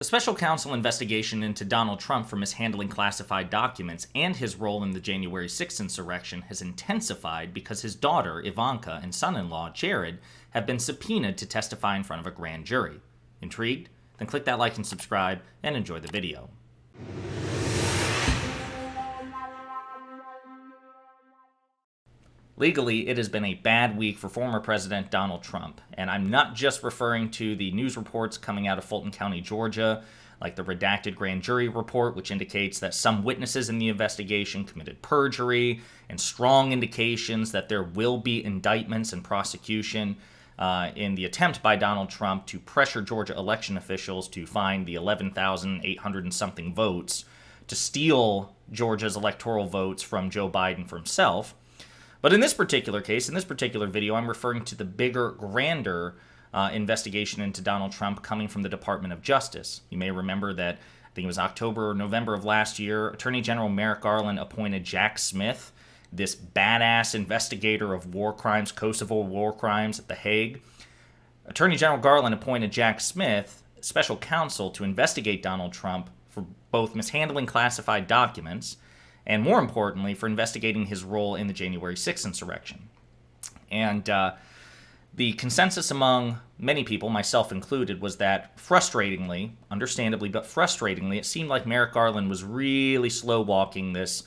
The special counsel investigation into Donald Trump for mishandling classified documents and his role in the January 6th insurrection has intensified because his daughter, Ivanka, and son-in-law, Jared, have been subpoenaed to testify in front of a grand jury. Intrigued? Then click that like and subscribe and enjoy the video. Legally, it has been a bad week for former President Donald Trump, and I'm not just referring to the news reports coming out of Fulton County, Georgia, like the redacted grand jury report, which indicates that some witnesses in the investigation committed perjury, and strong indications that there will be indictments and prosecution in the attempt by Donald Trump to pressure Georgia election officials to find the 11,800 and something votes to steal Georgia's electoral votes from Joe Biden for himself. But in this particular case, in this particular video, I'm referring to the bigger, grander investigation into Donald Trump coming from the Department of Justice. You may remember that, I think it was October or November of last year, Attorney General Merrick Garland appointed Jack Smith, this badass investigator of war crimes, Kosovo war crimes at The Hague. Attorney General Garland appointed Jack Smith, special counsel, to investigate Donald Trump for both mishandling classified documents and, more importantly, for investigating his role in the January 6th insurrection. And the consensus among many people, myself included, was that frustratingly, understandably, but frustratingly, it seemed like Merrick Garland was really slow-walking this,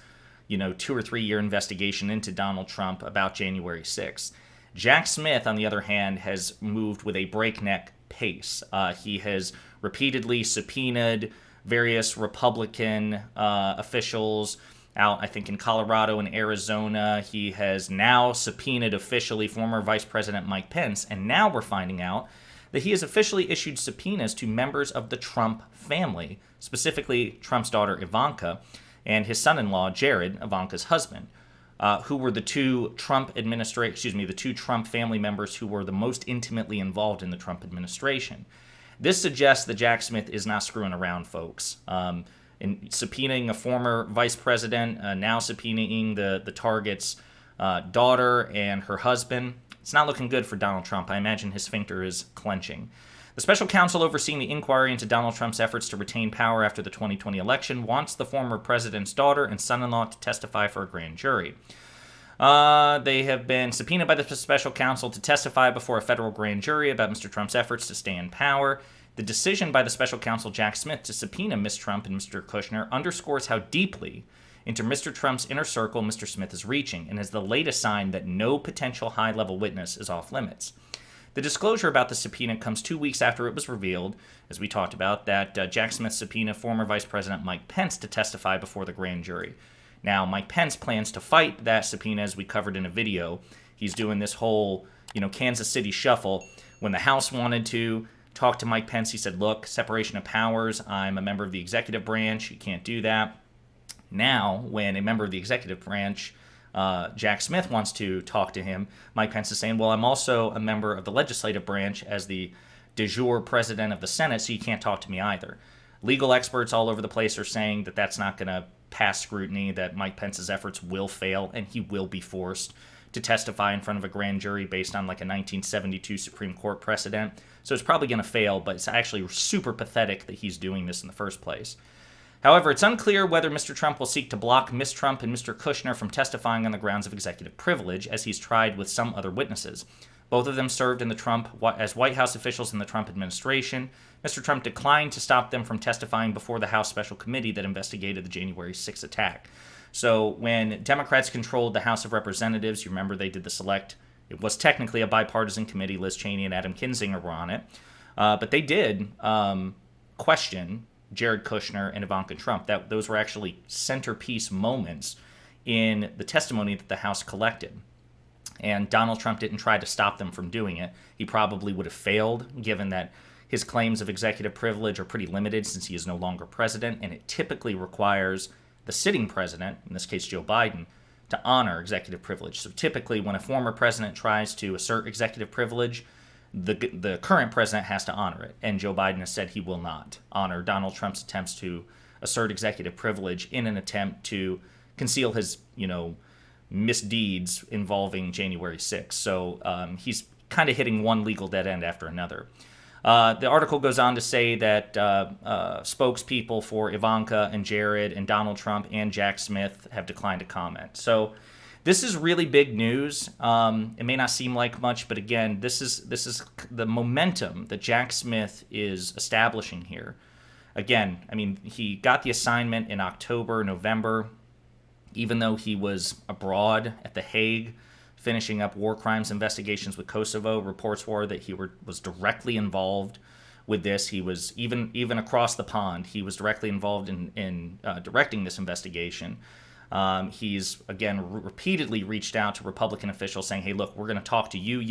2 or 3 year investigation into Donald Trump about January 6th. Jack Smith, on the other hand, has moved with a breakneck pace. He has repeatedly subpoenaed various Republican officials out, I think, in Colorado and Arizona. He has now subpoenaed officially former Vice President Mike Pence, and now we're finding out that he has officially issued subpoenas to members of the Trump family, specifically Trump's daughter Ivanka and his son-in-law Jared, Ivanka's husband, who were the two Trump family members who were the most intimately involved in the Trump administration. This suggests that Jack Smith is not screwing around, folks. In subpoenaing a former vice president, now subpoenaing the target's daughter and her husband. It's not looking good for Donald Trump. I imagine his sphincter is clenching. The special counsel overseeing the inquiry into Donald Trump's efforts to retain power after the 2020 election wants the former president's daughter and son-in-law to testify for a grand jury. They have been subpoenaed by the special counsel to testify before a federal grand jury about Mr. Trump's efforts to stay in power. The decision by the special counsel Jack Smith to subpoena Ms. Trump and Mr. Kushner underscores how deeply into Mr. Trump's inner circle Mr. Smith is reaching, and is the latest sign that no potential high-level witness is off limits. The disclosure about the subpoena comes 2 weeks after it was revealed, as we talked about, that Jack Smith subpoenaed former Vice President Mike Pence to testify before the grand jury. Now, Mike Pence plans to fight that subpoena, as we covered in a video. He's doing this whole, Kansas City shuffle. When the House wanted to talk to Mike Pence, he said, look, separation of powers, I'm a member of the executive branch, you can't do that. Now, when a member of the executive branch, Jack Smith, wants to talk to him, Mike Pence is saying, well, I'm also a member of the legislative branch as the de jure president of the Senate, so you can't talk to me either. Legal experts all over the place are saying that that's not going to pass scrutiny, that Mike Pence's efforts will fail, and he will be forced to testify in front of a grand jury based on like a 1972 Supreme Court precedent. So it's probably going to fail, but it's actually super pathetic that he's doing this in the first place. However, it's unclear whether Mr. Trump will seek to block Ms. Trump and Mr. Kushner from testifying on the grounds of executive privilege, as he's tried with some other witnesses. Both of them served as White House officials in the Trump administration. Mr. Trump declined to stop them from testifying before the House Special Committee that investigated the January 6th attack. So when Democrats controlled the House of Representatives, you remember they did the select, it was technically a bipartisan committee, Liz Cheney and Adam Kinzinger were on it, but they did question Jared Kushner and Ivanka Trump. Those were actually centerpiece moments in the testimony that the House collected. And Donald Trump didn't try to stop them from doing it. He probably would have failed, given that his claims of executive privilege are pretty limited since he is no longer president, and it typically requires the sitting president, in this case Joe Biden, to honor executive privilege. So typically when a former president tries to assert executive privilege, the current president has to honor it. And Joe Biden has said he will not honor Donald Trump's attempts to assert executive privilege in an attempt to conceal his, misdeeds involving January 6th. So he's kind of hitting one legal dead end after another. The article goes on to say that spokespeople for Ivanka and Jared and Donald Trump and Jack Smith have declined to comment. So this is really big news. It may not seem like much, but again, this is the momentum that Jack Smith is establishing here. Again, I mean, he got the assignment in October, November, even though he was abroad at The Hague, finishing up war crimes investigations with Kosovo. Reports were that he was directly involved with this. He was even across the pond. He was directly involved in directing this investigation. He's, again, repeatedly reached out to Republican officials saying, hey, look, we're going to talk to you.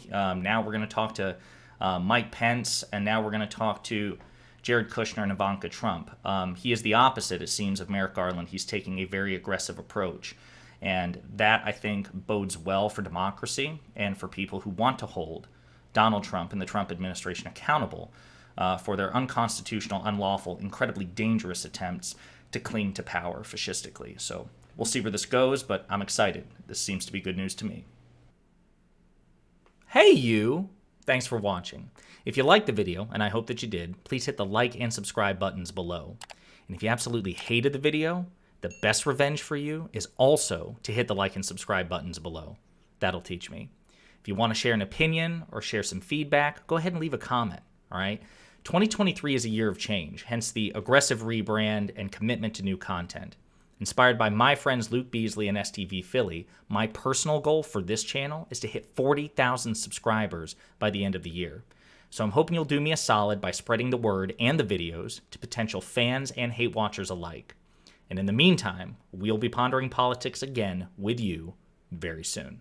Now we're going to talk to Mike Pence, and now we're going to talk to Jared Kushner and Ivanka Trump. He is the opposite, it seems, of Merrick Garland. He's taking a very aggressive approach. And that, I think, bodes well for democracy and for people who want to hold Donald Trump and the Trump administration accountable for their unconstitutional, unlawful, incredibly dangerous attempts to cling to power fascistically. So we'll see where this goes, but I'm excited. This seems to be good news to me. Hey, you! Thanks for watching. If you liked the video, and I hope that you did, please hit the like and subscribe buttons below. And if you absolutely hated the video, the best revenge for you is also to hit the like and subscribe buttons below. That'll teach me. If you want to share an opinion or share some feedback, go ahead and leave a comment, all right? 2023 is a year of change, hence the aggressive rebrand and commitment to new content. Inspired by my friends Luke Beasley and STV Philly, my personal goal for this channel is to hit 40,000 subscribers by the end of the year. So I'm hoping you'll do me a solid by spreading the word and the videos to potential fans and hate watchers alike. And in the meantime, we'll be pondering politics again with you very soon.